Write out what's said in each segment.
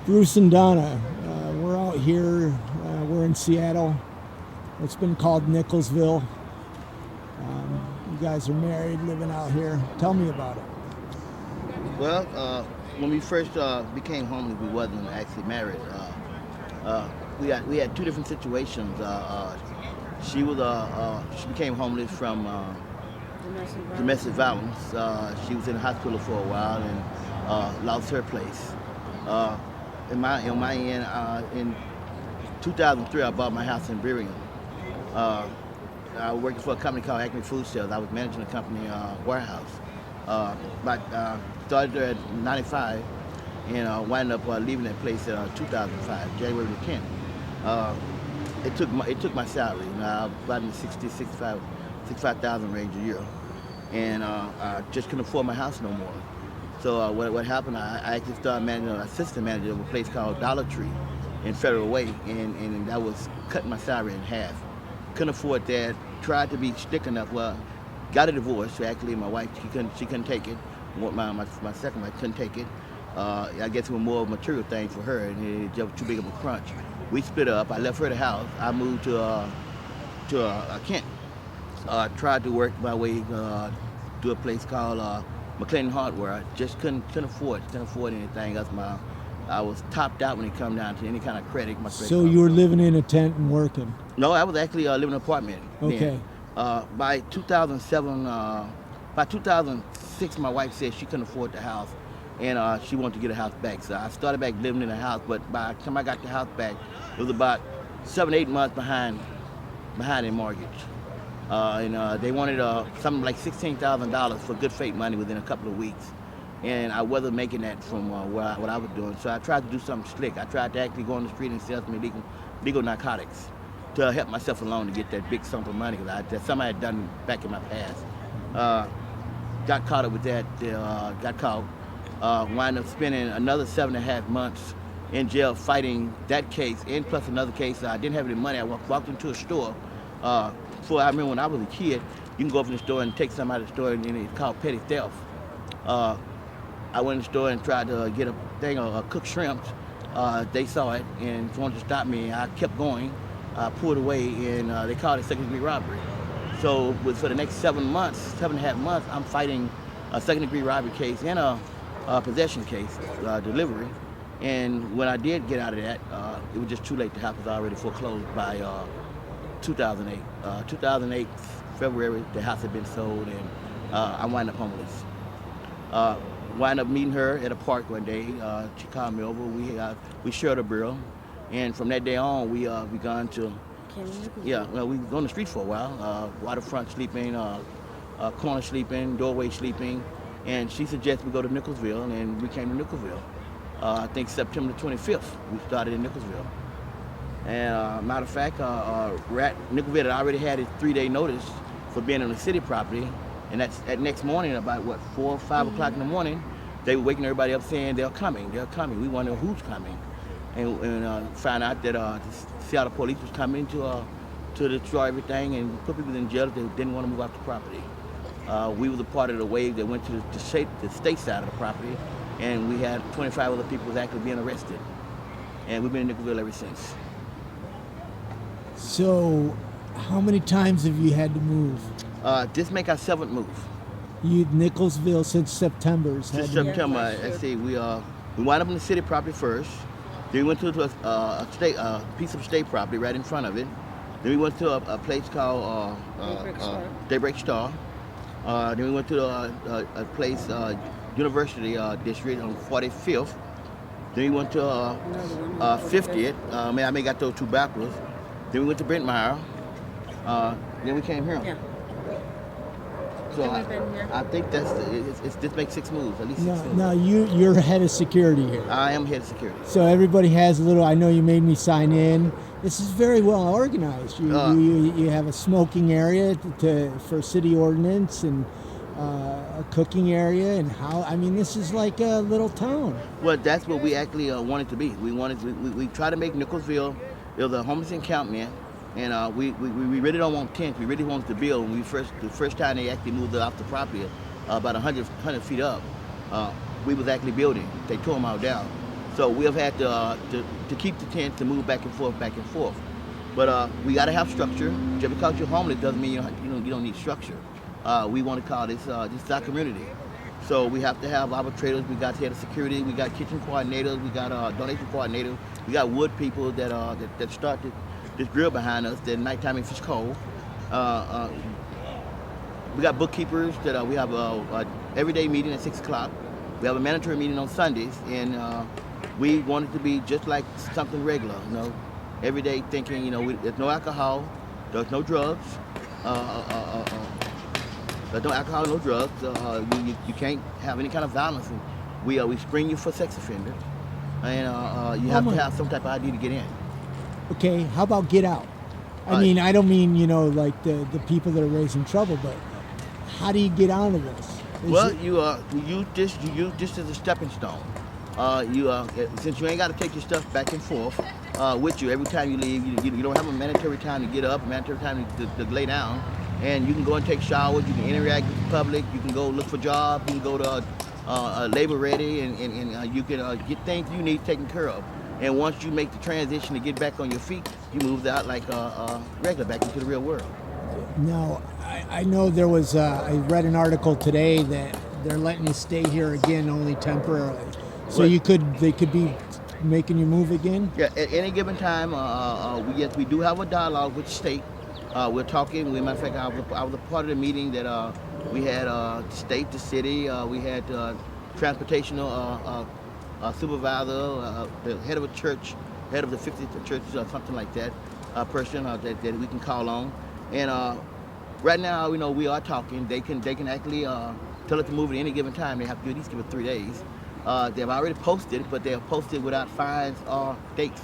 Bruce and Donna, we're out here. We're in Seattle. It's been called Nickelsville. You guys are married, living out here. Tell me about it. Well, when we first became homeless, we wasn't actually married. We had two different situations. She became homeless from domestic violence. She was in the hospital for a while and lost her place. On my end, in 2003, I bought my house in Birmingham. I was working for a company called Acme Food Sales. I was managing a company warehouse. Started there at 95 and wound up leaving that place in 2005, January the 10th. It took my salary, about in the 65,000 range a year, and I just couldn't afford my house no more. So what happened? I actually started managing an assistant manager of a place called Dollar Tree in Federal Way, and that was cutting my salary in half. Couldn't afford that. Tried to be sticking up. Well, got a divorce. So actually, my wife she couldn't take it. My second wife couldn't take it. I guess it was more of a material thing for her, and it was too big of a crunch. We split up. I left her the house. I moved to Kent. Tried to work my way to a place called McLean Hardware. I just couldn't afford anything else. I was topped out when it come down to any kind of credit. So you were living in a tent and working? No, I was actually living in an apartment. Okay. Then. By 2007, by 2006, my wife said she couldn't afford the house, and she wanted to get a house back. So I started back living in the house, but by the time I got the house back, it was about 7-8 months behind in mortgage. They wanted something like $16,000 for good faith money within a couple of weeks. And I wasn't making that from what I was doing. So I tried to do something slick. I tried to actually go on the street and sell some illegal narcotics to help myself along to get that big sum of money, because that's something I had done back in my past. Got caught up with that, got caught. Wound up spending another 7.5 months in jail fighting that case, and plus another case. I didn't have any money. I walked into a store. I remember when I was a kid, you can go up in the store and take something out of the store, and it's called petty theft. I went in the store and tried to get a thing of cooked shrimps. They saw it and wanted to stop me. I kept going. I pulled away, and they called it second-degree robbery. So for the next 7.5 months, I'm fighting a second-degree robbery case and a possession case, delivery. And when I did get out of that, it was just too late. The house was already foreclosed by 2008. 2008, February, the house had been sold, and I wound up homeless. Wound up meeting her at a park one day. She called me over. We shared a burrow, and from that day on, we gone to. We was on the street for a while. Waterfront sleeping, corner sleeping, doorway sleeping, and she suggested we go to Nickelsville, and we came to Nickelsville. I think September 25th, we started in Nickelsville. And matter of fact, Nickelsville had already had his 3-day notice for being on the city property. And that next morning, about 4 or 5 o'clock in the morning, they were waking everybody up saying they're coming. We want to know who's coming, and found out that the Seattle police was coming to destroy everything and put people in jail if they didn't want to move off the property. We were the part of the wave that went to the state side of the property, and we had 25 other people actually being arrested, and we've been in Nickelsville ever since. So, how many times have you had to move? This make our 7th move. You Nickelsville since September. Since September, I see we wound up in the city property first. Then we went to a piece of state property right in front of it. Then we went to a place called Daybreak Star. Then we went to a place, University District on 45th. Then we went to 50th. I may got those two backwards. Then we went to Brentmeyer. Then we came here. Yeah. So I think this makes 6 moves, at least 6 moves. Now you're head of security here. I am head of security. So everybody has a little. I know you made me sign in. This is very well organized. You have a smoking area for city ordinance and a cooking area, and this is like a little town. Well, that's what we actually wanted to be. We try to make Nickelsville a homeless encampment. And we really don't want tents. We really wanted to build. When the first time they actually moved off the property, about 100 feet up, we was actually building. They tore them all down. So we have had to keep the tent, to move back and forth, back and forth. But we got to have structure. Just because you're homeless doesn't mean you don't need structure. We want to call this is our community. So we have to have arbitrators. We got head of security. We got kitchen coordinators. We got donation coordinators. We got wood people that started this grill behind us. That nighttime in Fish Cove. We got bookkeepers that we have a everyday meeting at 6 o'clock. We have a mandatory meeting on Sundays, and we want it to be just like something regular, every day thinking, there's no alcohol, there's no drugs, there's no alcohol, no drugs. You can't have any kind of violence. And we screen you for sex offenders, and you have to have some type of ID to get in. Okay, how about get out? I mean, I don't mean, like the people that are raising trouble, but how do you get out of this? You use this as a stepping stone. Since you ain't got to take your stuff back and forth with you every time you leave, you don't have a mandatory time to get up, a mandatory time to lay down, and you can go and take showers, you can interact with the public, you can go look for jobs, you can go to labor ready, and you can get things you need taken care of. And once you make the transition to get back on your feet, you move out like regular, back into the real world. Now, I know there was, I read an article today that they're letting you stay here again only temporarily. So they could be making you move again? Yeah, at any given time, we do have a dialogue with the state. We're talking, matter of fact, I was a part of the meeting that we had state, the city, we had transportational supervisor, the head of a church, head of the 50th church, or something like that, person that we can call on. And right now, we are talking. They can actually tell us to move at any given time. They have to at least give it 3 days. They've already posted, but they have posted without fines or dates.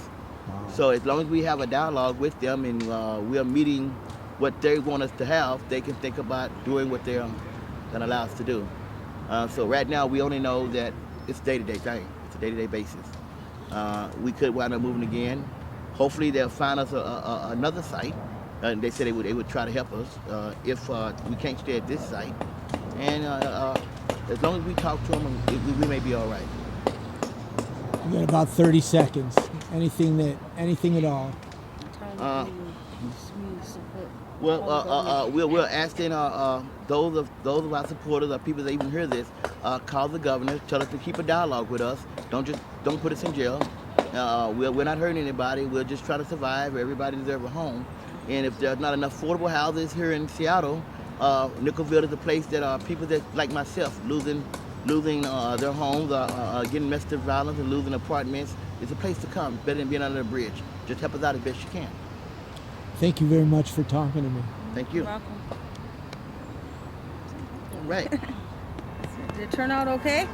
Wow. So as long as we have a dialogue with them and we are meeting what they want us to have, they can think about doing what they're going to allow us to do. So right now, we only know that it's a day-to-day thing. It's a day-to-day basis. We could wind up moving again. Hopefully, they'll find us another site. They said they would try to help us if we can't stay at this site. And as long as we talk to them, we may be all right. You got about 30 seconds. Anything at all? We're asking those of our supporters, or people that even hear this, call the governor, tell us to keep a dialogue with us. Don't put us in jail. We're not hurting anybody. We're just trying to survive. Everybody deserves a home. And if there's not enough affordable houses here in Seattle, Nickelsville is a place that people that like myself losing their homes, getting domestic violence, and losing apartments. It's a place to come. It's better than being under a bridge. Just help us out as best you can. Thank you very much for talking to me. Thank you. You're welcome. All right. Did it turn out okay?